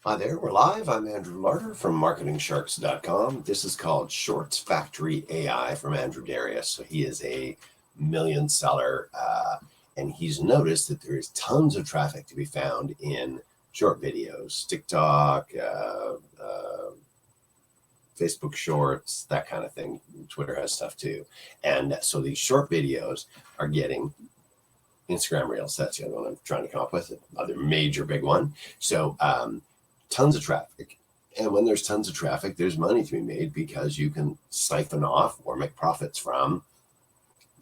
Hi there, we're live. I'm Andrew Larder from marketingsharks.com. This is called ShortsFactory AI from Andrew Darius. So he is a million seller, and he's noticed that there is tons of traffic to be found in short videos, TikTok, Facebook Shorts, that kind of thing. Twitter has stuff too. And so these short videos are getting Instagram Reels. That's the other one I'm trying to come up with, another major big one. So, tons of traffic. And when there's tons of traffic, there's money to be made because you can siphon off or make profits from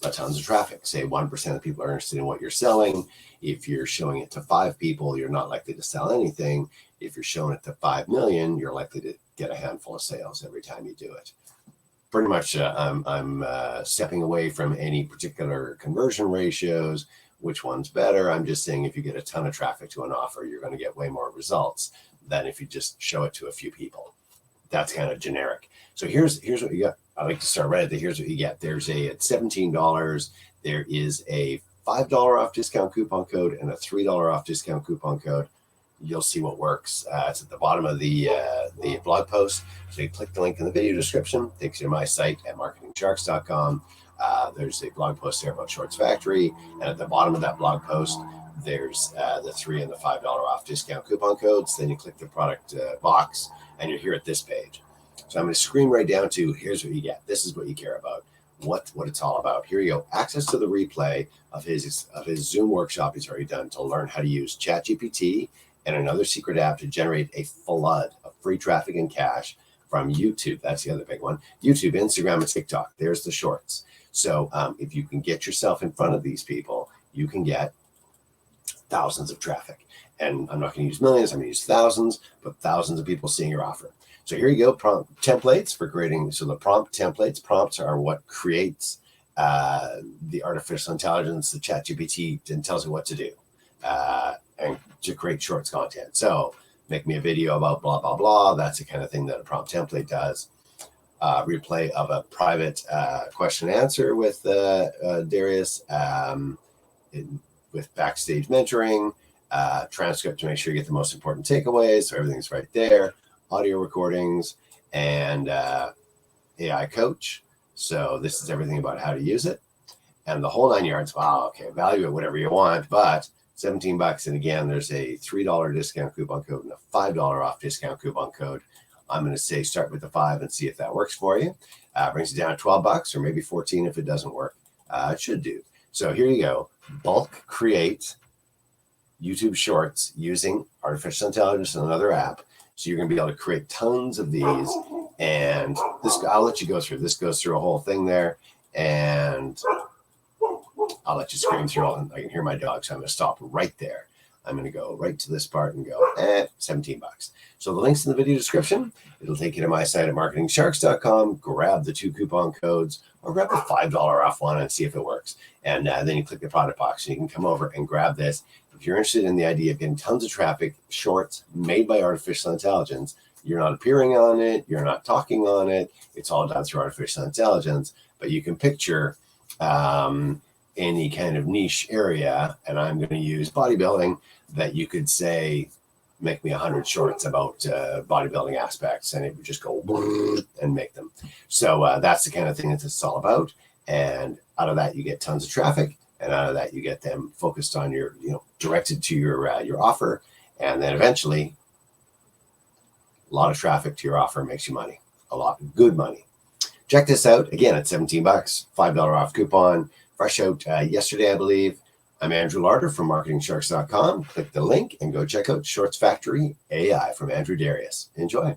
tons of traffic. Say 1% of people are interested in what you're selling. If you're showing it to 5 people, you're not likely to sell anything. If you're showing it to 5 million, you're likely to get a handful of sales every time you do it. Pretty much, I'm stepping away from any particular conversion ratios, which one's better. I'm just saying if you get a ton of traffic to an offer, you're going to get way more results than if you just show it to a few people. That's kind of generic. So here's what you got. I like to start right at the here's what you get. There's at $17, there is a $5 off discount coupon code and a $3 off discount coupon code. You'll see what works. It's at the bottom of the blog post. So you click the link in the video description, takes you to my site at marketingsharks.com. There's a blog post there about Shorts Factory, and at the bottom of that blog post, there's the $3 and the $5 off discount coupon codes. Then you click the product box, and you're here at this page. So I'm going to scream right down to here's what you get. This is what you care about. What it's all about. Here you go. Access to the replay of his Zoom workshop he's already done to learn how to use ChatGPT and another secret app to generate a flood of free traffic and cash from YouTube. That's the other big one. YouTube, Instagram, and TikTok. There's the shorts. So if you can get yourself in front of these people, you can get thousands of traffic. And I'm not going to use millions, I'm going to use thousands, but thousands of people seeing your offer. So here you go, prompt templates for creating. So the prompt templates, prompts are what creates the artificial intelligence, the ChatGPT, and tells you what to do and to create shorts content. So make me a video about blah, blah, blah. That's the kind of thing that a prompt template does. Replay of a private question and answer with Darius, with backstage mentoring, transcript to make sure you get the most important takeaways. So everything's right there. Audio recordings and AI coach. So this is everything about how to use it. And the whole 9 yards. Wow, okay, value it whatever you want, but $17. And again, there's a $3 discount coupon code and a $5 off discount coupon code. I'm going to say start with the 5 and see if that works for you. Brings it down to $12 or maybe 14 if it doesn't work. It should do. So here you go. Bulk create YouTube shorts using artificial intelligence and another app. So you're going to be able to create tons of these. And this, I'll let you go through. This goes through a whole thing there. And I'll let you scream through all. I can hear my dog, so I'm going to stop right there. I'm going to go right to this part and go, $17. So the link's in the video description. It'll take you to my site at marketingsharks.com. Grab the 2 coupon codes or grab the $5 off one and see if it works. And then you click the product box and you can come over and grab this. If you're interested in the idea of getting tons of traffic, shorts made by artificial intelligence, you're not appearing on it, you're not talking on it. It's all done through artificial intelligence, but you can picture any kind of niche area, and I'm going to use bodybuilding, that you could say, make me 100 shorts about bodybuilding aspects, and it would just go and make them. So that's the kind of thing that this is all about. And out of that, you get tons of traffic, and out of that, you get them focused on your, directed to your offer, and then eventually, a lot of traffic to your offer makes you money, a lot of good money. Check this out again at $17, $5 off coupon. Fresh out yesterday, I believe. I'm Andrew Larder from marketingsharks.com. Click the link and go check out Shorts Factory AI from Andrew Darius. Enjoy.